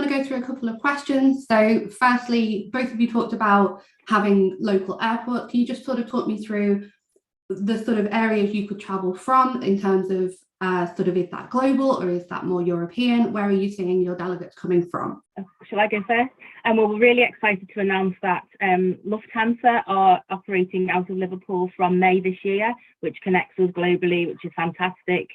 to go through a couple of questions. So firstly, both of you talked about having local airports. Can you just sort of talk me through the sort of areas you could travel from in terms of sort of, is that global or is that more European? Where are you seeing your delegates coming from? Shall I go first? Well, we're really excited to announce that Lufthansa are operating out of Liverpool from May this year, which connects us globally, which is fantastic.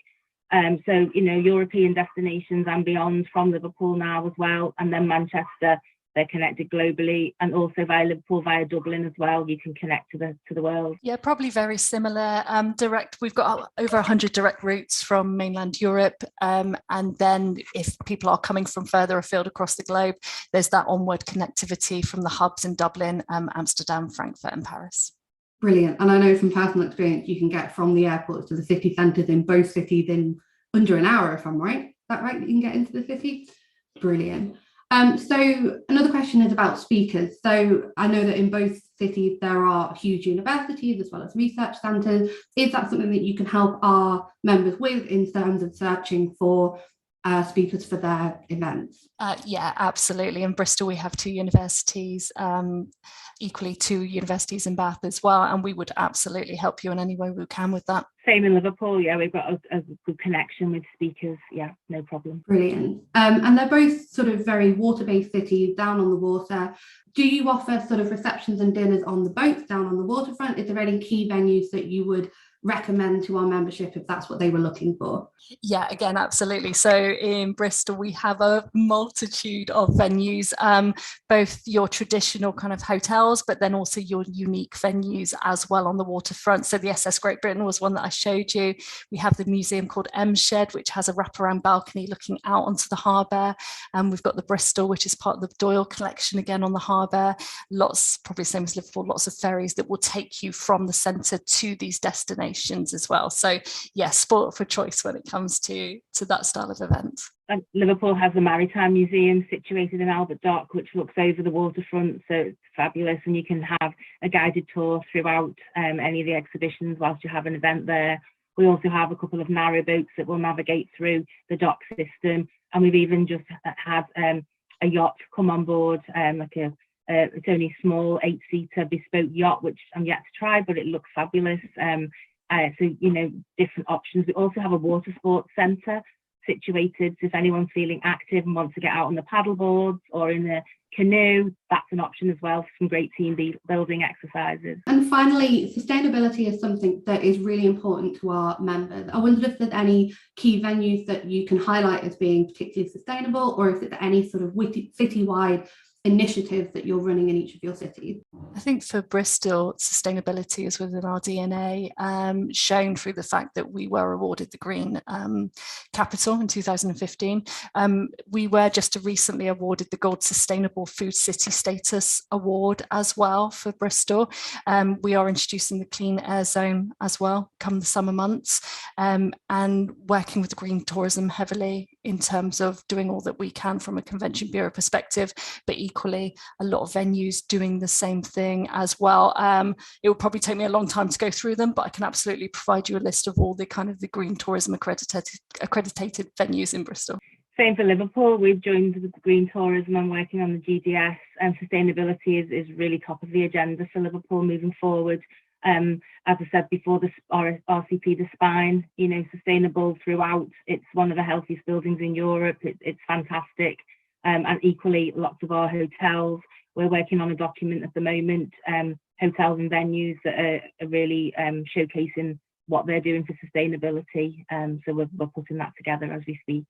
So, you know, European destinations and beyond from Liverpool now as well. And then Manchester, they're connected globally, and also via Liverpool, via Dublin as well. You can connect to the world. Yeah, probably very similar. Direct, we've got over 100 direct routes from mainland Europe. And then if people are coming from further afield across the globe, there's that onward connectivity from the hubs in Dublin, Amsterdam, Frankfurt and Paris. Brilliant. And I know from personal experience, you can get from the airports to the city centres in both cities in under an hour, if I'm right. Is that right? You can get into the city? Brilliant. So another question is about speakers. So I know that in both cities there are huge universities as well as research centres. Is that something that you can help our members with in terms of searching for speakers for their events? Yeah, absolutely. In Bristol, we have 2 universities, equally 2 universities in Bath as well, and we would absolutely help you in any way we can with that. Same in Liverpool, yeah, we've got a good connection with speakers, yeah, no problem. Brilliant. And they're both sort of very water-based cities, down on the water. Do you offer sort of receptions and dinners on the boats down on the waterfront? Is there any key venues that you would recommend to our membership if that's what they were looking for? Yeah, again, absolutely. So in Bristol, we have a multitude of venues, both your traditional kind of hotels, but then also your unique venues as well on the waterfront. So the SS Great Britain was one that I showed you. We have the museum called M Shed, which has a wraparound balcony looking out onto the harbour. And we've got the Bristol, which is part of the Doyle collection, again on the harbour. Lots, probably same as Liverpool, lots of ferries that will take you from the centre to these destinations as well. So yeah, sport for choice when it comes to that style of event. And Liverpool has the Maritime Museum situated in Albert Dock, which looks over the waterfront, so it's fabulous, and you can have a guided tour throughout any of the exhibitions whilst you have an event there. We also have a couple of narrow boats that will navigate through the dock system, and we've even just had a yacht come on board, it's only a small 8-seater bespoke yacht, which I'm yet to try, but it looks fabulous. So, you know, different options. We also have a water sports centre situated, so if anyone's feeling active and wants to get out on the paddle boards or in a canoe, that's an option as well for some great team building exercises. And finally, sustainability is something that is really important to our members. I wondered if there's any key venues that you can highlight as being particularly sustainable, or if there's any sort of citywide initiatives that you're running in each of your cities? I think for Bristol, sustainability is within our DNA, shown through the fact that we were awarded the Green Capital in 2015. We were just recently awarded the Gold Sustainable Food City Status Award as well for Bristol. We are introducing the Clean Air Zone as well come the summer months, and working with green tourism heavily in terms of doing all that we can from a Convention Bureau perspective, but equally a lot of venues doing the same thing as well. It will probably take me a long time to go through them, but I can absolutely provide you a list of all the kind of the green tourism accredited venues in Bristol. Same for Liverpool. We've joined the green tourism and working on the GDS, and sustainability is really top of the agenda for Liverpool moving forward. As I said before, the RCP, the spine, you know, sustainable throughout. It's one of the healthiest buildings in Europe. It's fantastic. And equally, lots of our hotels. We're working on a document at the moment, hotels and venues that are really showcasing what they're doing for sustainability. So we're putting that together as we speak.